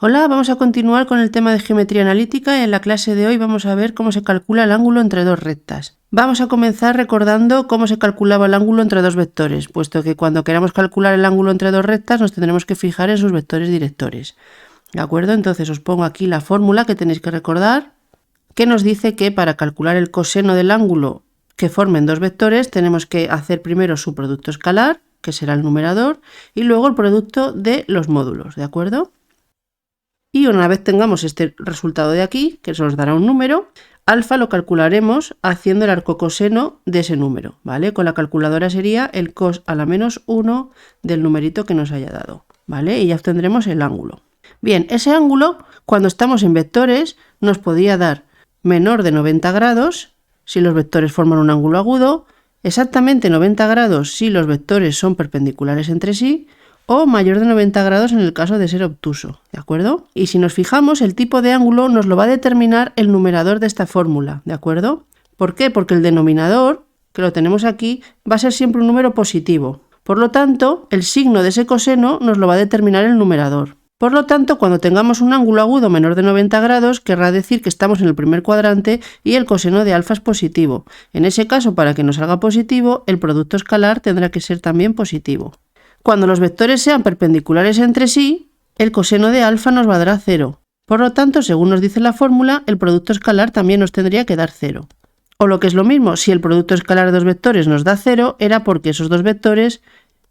Hola, vamos a continuar con el tema de geometría analítica y en la clase de hoy vamos a ver cómo se calcula el ángulo entre dos rectas. Vamos a comenzar recordando cómo se calculaba el ángulo entre dos vectores, puesto que cuando queramos calcular el ángulo entre dos rectas nos tendremos que fijar en sus vectores directores. ¿De acuerdo? Entonces os pongo aquí la fórmula que tenéis que recordar, que nos dice que para calcular el coseno del ángulo que formen dos vectores tenemos que hacer primero su producto escalar, que será el numerador, y luego el producto de los módulos, ¿de acuerdo? Y una vez tengamos este resultado de aquí, que se nos dará un número, alfa lo calcularemos haciendo el arcocoseno de ese número, ¿vale? Con la calculadora sería el cos a la menos 1 del numerito que nos haya dado, ¿vale? Y ya obtendremos el ángulo. Bien, ese ángulo, cuando estamos en vectores, nos podía dar menor de 90 grados si los vectores forman un ángulo agudo, exactamente 90 grados si los vectores son perpendiculares entre sí, o mayor de 90 grados en el caso de ser obtuso, ¿de acuerdo? Y si nos fijamos, el tipo de ángulo nos lo va a determinar el numerador de esta fórmula, ¿de acuerdo? ¿Por qué? Porque el denominador, que lo tenemos aquí, va a ser siempre un número positivo. Por lo tanto, el signo de ese coseno nos lo va a determinar el numerador. Por lo tanto, cuando tengamos un ángulo agudo menor de 90 grados, querrá decir que estamos en el primer cuadrante y el coseno de alfa es positivo. En ese caso, para que nos salga positivo, el producto escalar tendrá que ser también positivo. Cuando los vectores sean perpendiculares entre sí, el coseno de alfa nos valdrá 0. Por lo tanto, según nos dice la fórmula, el producto escalar también nos tendría que dar 0. O lo que es lo mismo, si el producto escalar de dos vectores nos da 0, era porque esos dos vectores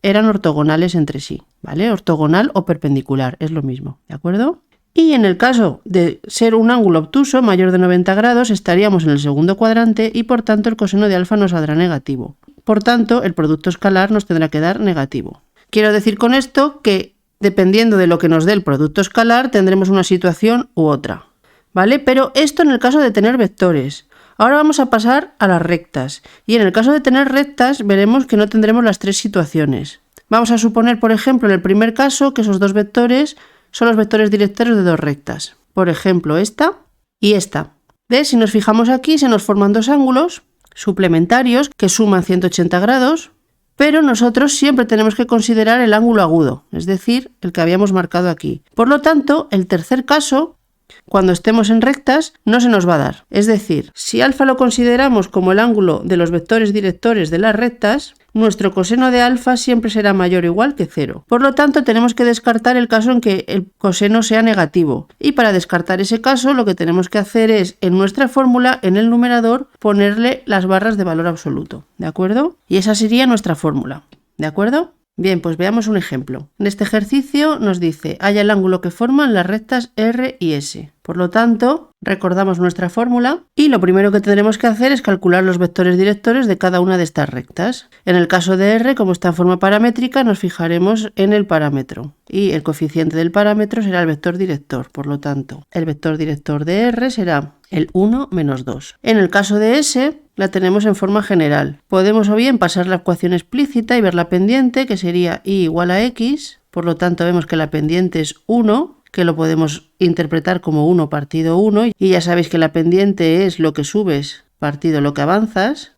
eran ortogonales entre sí, ¿vale? Ortogonal o perpendicular, es lo mismo, ¿de acuerdo? Y en el caso de ser un ángulo obtuso mayor de 90 grados, estaríamos en el segundo cuadrante y por tanto el coseno de alfa nos saldrá negativo. Por tanto, el producto escalar nos tendrá que dar negativo. Quiero decir con esto que, dependiendo de lo que nos dé el producto escalar, tendremos una situación u otra, ¿vale? Pero esto en el caso de tener vectores. Ahora vamos a pasar a las rectas. Y en el caso de tener rectas, veremos que no tendremos las tres situaciones. Vamos a suponer, por ejemplo, en el primer caso, que esos dos vectores son los vectores directores de dos rectas. Por ejemplo, esta y esta. ¿Ves? Si nos fijamos aquí, se nos forman dos ángulos suplementarios que suman 180 grados. Pero nosotros siempre tenemos que considerar el ángulo agudo, es decir, el que habíamos marcado aquí. Por lo tanto, el tercer caso, cuando estemos en rectas, no se nos va a dar. Es decir, si alfa lo consideramos como el ángulo de los vectores directores de las rectas, nuestro coseno de alfa siempre será mayor o igual que 0. Por lo tanto, tenemos que descartar el caso en que el coseno sea negativo. Y para descartar ese caso, lo que tenemos que hacer es, en nuestra fórmula, en el numerador, ponerle las barras de valor absoluto. ¿De acuerdo? Y esa sería nuestra fórmula. ¿De acuerdo? Bien, pues veamos un ejemplo. En este ejercicio nos dice, halla el ángulo que forman las rectas R y S. Por lo tanto, recordamos nuestra fórmula y lo primero que tendremos que hacer es calcular los vectores directores de cada una de estas rectas. En el caso de R, como está en forma paramétrica, nos fijaremos en el parámetro y el coeficiente del parámetro será el vector director. Por lo tanto, el vector director de R será el 1 menos 2. En el caso de S, la tenemos en forma general. Podemos o bien pasar la ecuación explícita y ver la pendiente, que sería y igual a x. Por lo tanto, vemos que la pendiente es 1, que lo podemos interpretar como 1 partido 1. Y ya sabéis que la pendiente es lo que subes partido lo que avanzas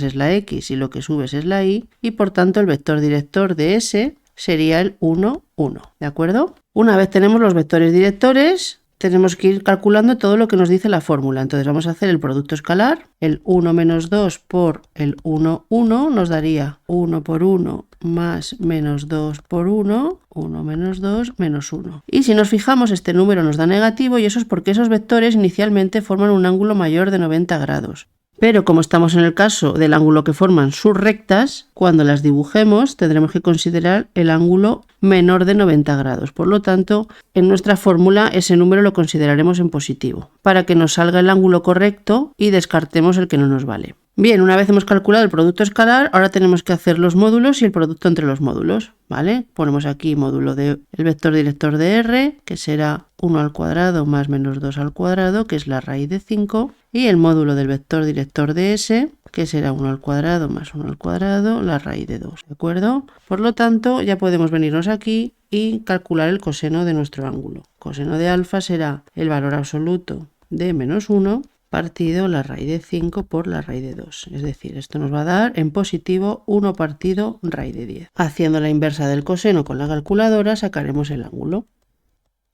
es la x y lo que subes es la y. Y por tanto, el vector director de S sería el 1, 1. ¿De acuerdo? Una vez tenemos los vectores directores, tenemos que ir calculando todo lo que nos dice la fórmula. Entonces vamos a hacer el producto escalar. El 1 menos 2 por el 1, 1 nos daría 1 por 1 más menos 2 por 1, 1 menos 2 menos 1. Y si nos fijamos, este número nos da negativo y eso es porque esos vectores inicialmente forman un ángulo mayor de 90 grados. Pero como estamos en el caso del ángulo que forman sus rectas, cuando las dibujemos tendremos que considerar el ángulo menor de 90 grados. Por lo tanto, en nuestra fórmula ese número lo consideraremos en positivo, para que nos salga el ángulo correcto y descartemos el que no nos vale. Bien, una vez hemos calculado el producto escalar, ahora tenemos que hacer los módulos y el producto entre los módulos, ¿vale? Ponemos aquí módulo del vector director de R, que será 1 al cuadrado más menos 2 al cuadrado, que es la raíz de 5, y el módulo del vector director de S, que será 1 al cuadrado más 1 al cuadrado, la raíz de 2, ¿de acuerdo? Por lo tanto, ya podemos venirnos aquí y calcular el coseno de nuestro ángulo. Coseno de alfa será el valor absoluto de menos 1 partido la raíz de 5 por la raíz de 2. Es decir, esto nos va a dar en positivo 1 partido raíz de 10. Haciendo la inversa del coseno con la calculadora sacaremos el ángulo.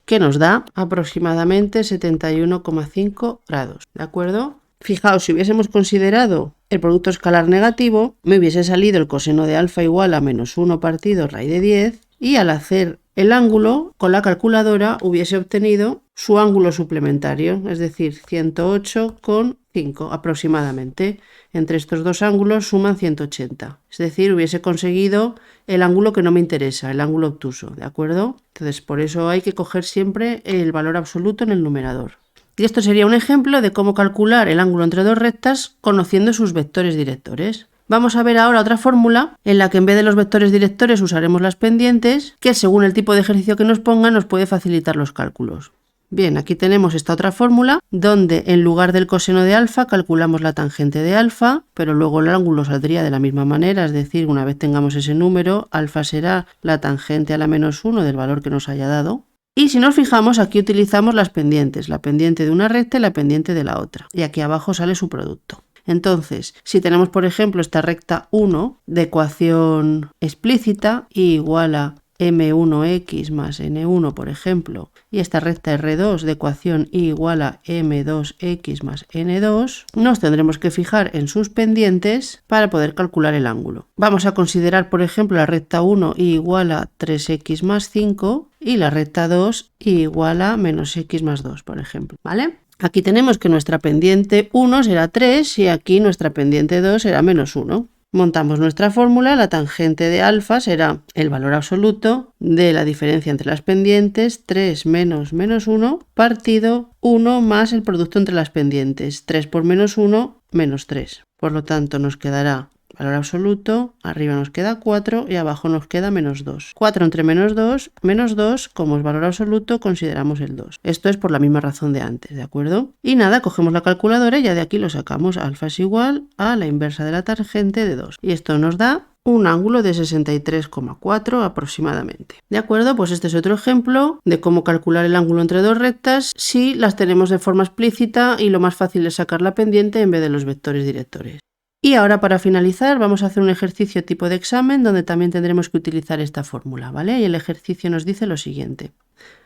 que nos da aproximadamente 71,5 grados, ¿de acuerdo? Fijaos, si hubiésemos considerado el producto escalar negativo, me hubiese salido el coseno de alfa igual a menos 1 partido raíz de 10 y al hacer el ángulo con la calculadora hubiese obtenido su ángulo suplementario, es decir, 108,5 aproximadamente. Entre estos dos ángulos suman 180, es decir, hubiese conseguido el ángulo que no me interesa, el ángulo obtuso, ¿de acuerdo? Entonces, por eso hay que coger siempre el valor absoluto en el numerador. Y esto sería un ejemplo de cómo calcular el ángulo entre dos rectas conociendo sus vectores directores. Vamos a ver ahora otra fórmula en la que en vez de los vectores directores usaremos las pendientes, que según el tipo de ejercicio que nos ponga nos puede facilitar los cálculos. Bien, aquí tenemos esta otra fórmula donde en lugar del coseno de alfa calculamos la tangente de alfa, pero luego el ángulo saldría de la misma manera, es decir, una vez tengamos ese número, alfa será la tangente a la menos 1 del valor que nos haya dado. Y si nos fijamos, aquí utilizamos las pendientes, la pendiente de una recta y la pendiente de la otra. Y aquí abajo sale su producto. Entonces, si tenemos, por ejemplo, esta recta 1 de ecuación explícita y igual a m1x más n1, por ejemplo, y esta recta R2 de ecuación y igual a m2x más n2, nos tendremos que fijar en sus pendientes para poder calcular el ángulo. Vamos a considerar, por ejemplo, la recta 1 y igual a 3x más 5 y la recta 2 y igual a menos x más 2, por ejemplo, ¿vale? Aquí tenemos que nuestra pendiente 1 será 3 y aquí nuestra pendiente 2 será menos 1. Montamos nuestra fórmula, la tangente de alfa será el valor absoluto de la diferencia entre las pendientes, 3 menos menos 1, partido 1 más el producto entre las pendientes, 3 por menos 1, menos 3. Por lo tanto, nos quedará valor absoluto, arriba nos queda 4 y abajo nos queda menos 2. 4 entre menos 2, como es valor absoluto, consideramos el 2. Esto es por la misma razón de antes, ¿de acuerdo? Y nada, cogemos la calculadora y ya de aquí lo sacamos. Alfa es igual a la inversa de la tangente de 2. Y esto nos da un ángulo de 63,4 aproximadamente. ¿De acuerdo? Pues este es otro ejemplo de cómo calcular el ángulo entre dos rectas si las tenemos de forma explícita y lo más fácil es sacar la pendiente en vez de los vectores directores. Y ahora para finalizar vamos a hacer un ejercicio tipo de examen donde también tendremos que utilizar esta fórmula, ¿vale? Y el ejercicio nos dice lo siguiente.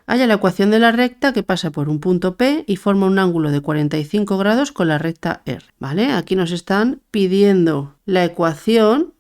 Halla la ecuación de la recta que pasa por un punto P y forma un ángulo de 45 grados con la recta R, ¿vale? Aquí nos están pidiendo la ecuación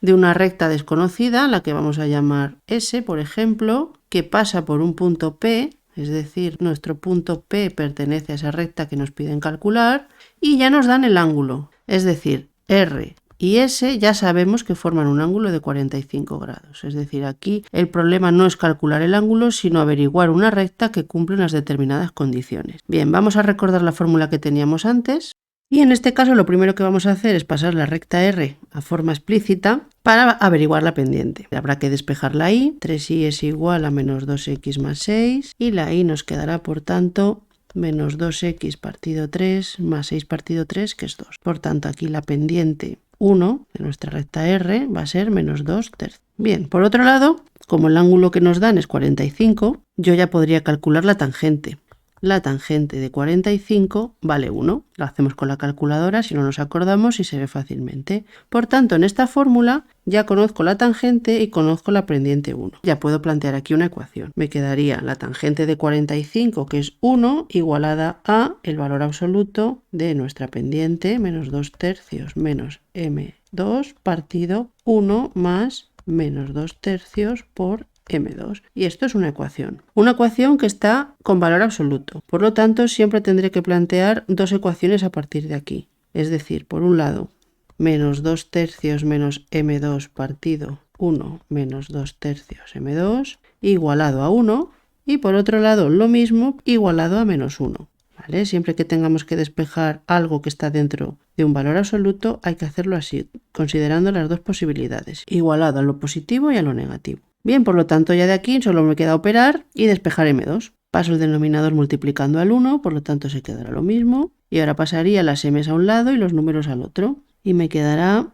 de una recta desconocida, la que vamos a llamar S, por ejemplo, que pasa por un punto P, es decir, nuestro punto P pertenece a esa recta que nos piden calcular, y ya nos dan el ángulo. Es decir, R y S ya sabemos que forman un ángulo de 45 grados. Es decir, aquí el problema no es calcular el ángulo, sino averiguar una recta que cumple unas determinadas condiciones. Bien, vamos a recordar la fórmula que teníamos antes. Y en este caso lo primero que vamos a hacer es pasar la recta R a forma explícita para averiguar la pendiente. Habrá que despejar la y, 3y es igual a menos 2x más 6 y la y nos quedará por tanto menos 2x partido 3 más 6 partido 3, que es 2. Por tanto, aquí la pendiente 1 de nuestra recta R va a ser menos 2 tercios. Bien, por otro lado, como el ángulo que nos dan es 45, yo ya podría calcular la tangente. La tangente de 45 vale 1. Lo hacemos con la calculadora si no nos acordamos y se ve fácilmente. Por tanto, en esta fórmula ya conozco la tangente y conozco la pendiente 1. Ya puedo plantear aquí una ecuación. Me quedaría la tangente de 45, que es 1, igualada a el valor absoluto de nuestra pendiente, menos 2 tercios menos m2 partido 1 más menos 2 tercios por m2. Y esto es una ecuación. Una ecuación que está con valor absoluto. Por lo tanto, siempre tendré que plantear dos ecuaciones a partir de aquí. Es decir, por un lado, menos 2 tercios menos m2 partido 1 menos 2 tercios m2 igualado a 1. Y por otro lado, lo mismo igualado a menos 1. ¿Vale? Siempre que tengamos que despejar algo que está dentro de un valor absoluto, hay que hacerlo así, considerando las dos posibilidades, igualado a lo positivo y a lo negativo. Bien, por lo tanto, ya de aquí solo me queda operar y despejar m2. Paso el denominador multiplicando al 1, por lo tanto se quedará lo mismo. Y ahora pasaría las m's a un lado y los números al otro. Y me quedará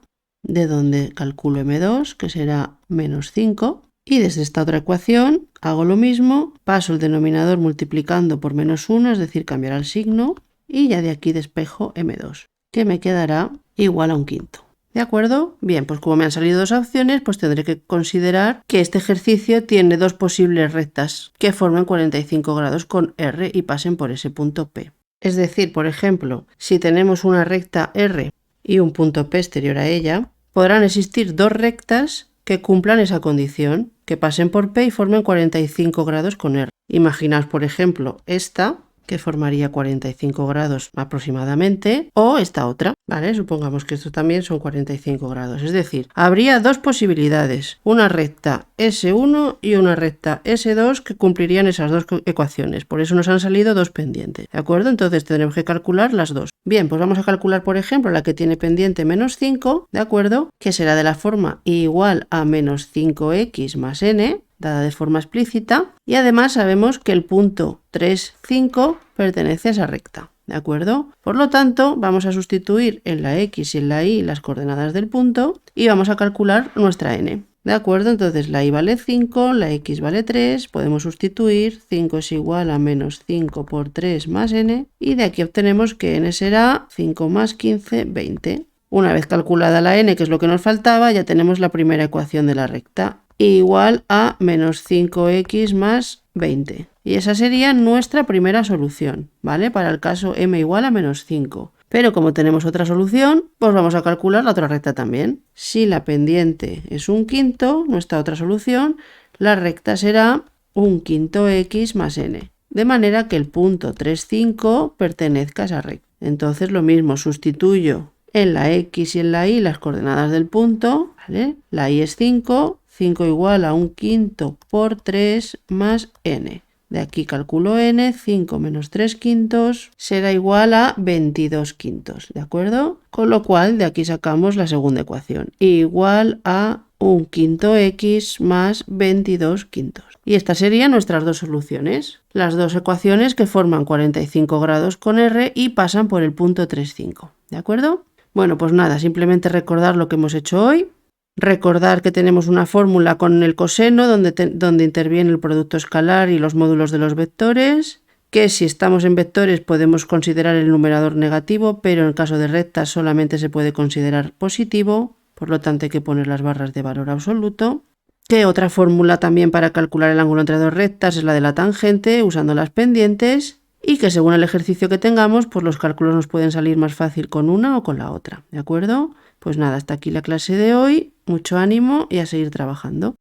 de donde calculo m2, que será menos 5. Y desde esta otra ecuación hago lo mismo, paso el denominador multiplicando por menos 1, es decir, cambiará el signo. Y ya de aquí despejo m2, que me quedará igual a un quinto. ¿De acuerdo? Bien, pues como me han salido dos opciones, pues tendré que considerar que este ejercicio tiene dos posibles rectas que formen 45 grados con R y pasen por ese punto P. Es decir, por ejemplo, si tenemos una recta R y un punto P exterior a ella, podrán existir dos rectas que cumplan esa condición, que pasen por P y formen 45 grados con R. Imaginaos, por ejemplo, esta, que formaría 45 grados aproximadamente, o esta otra, ¿vale? Supongamos que esto también son 45 grados. Es decir, habría dos posibilidades, una recta S1 y una recta S2 que cumplirían esas dos ecuaciones. Por eso nos han salido dos pendientes, ¿de acuerdo? Entonces tendremos que calcular las dos. Bien, pues vamos a calcular, por ejemplo, la que tiene pendiente menos 5, ¿de acuerdo? Que será de la forma y igual a menos 5x más n, dada de forma explícita, y además sabemos que el punto 3, 5 pertenece a esa recta, ¿de acuerdo? Por lo tanto, vamos a sustituir en la x y en la y las coordenadas del punto y vamos a calcular nuestra n, ¿de acuerdo? Entonces la y vale 5, la x vale 3, podemos sustituir, 5 es igual a menos 5 por 3 más n, y de aquí obtenemos que n será 5 más 15, 20. Una vez calculada la n, que es lo que nos faltaba, ya tenemos la primera ecuación de la recta, igual a menos 5x más 20. Y esa sería nuestra primera solución, ¿vale? Para el caso m igual a menos 5. Pero como tenemos otra solución, pues vamos a calcular la otra recta también. Si la pendiente es un quinto, nuestra otra solución, la recta será un quinto x más n. De manera que el punto 3, 5 pertenezca a esa recta. Entonces lo mismo, sustituyo en la x y en la y las coordenadas del punto, ¿vale? La y es 5, 5 igual a un quinto por 3 más n. De aquí calculo n, 5 menos 3 quintos será igual a 22 quintos, ¿de acuerdo? Con lo cual de aquí sacamos la segunda ecuación, igual a un quinto x más 22 quintos. Y estas serían nuestras dos soluciones, las dos ecuaciones que forman 45 grados con R y pasan por el punto 3, 5, ¿de acuerdo? Bueno, pues nada, simplemente recordar lo que hemos hecho hoy. Recordar que tenemos una fórmula con el coseno donde interviene el producto escalar y los módulos de los vectores, que si estamos en vectores podemos considerar el numerador negativo, pero en el caso de rectas solamente se puede considerar positivo, por lo tanto hay que poner las barras de valor absoluto. Que otra fórmula también para calcular el ángulo entre dos rectas es la de la tangente, usando las pendientes, y que según el ejercicio que tengamos, pues los cálculos nos pueden salir más fácil con una o con la otra, ¿de acuerdo? Pues nada, hasta aquí la clase de hoy, mucho ánimo y a seguir trabajando.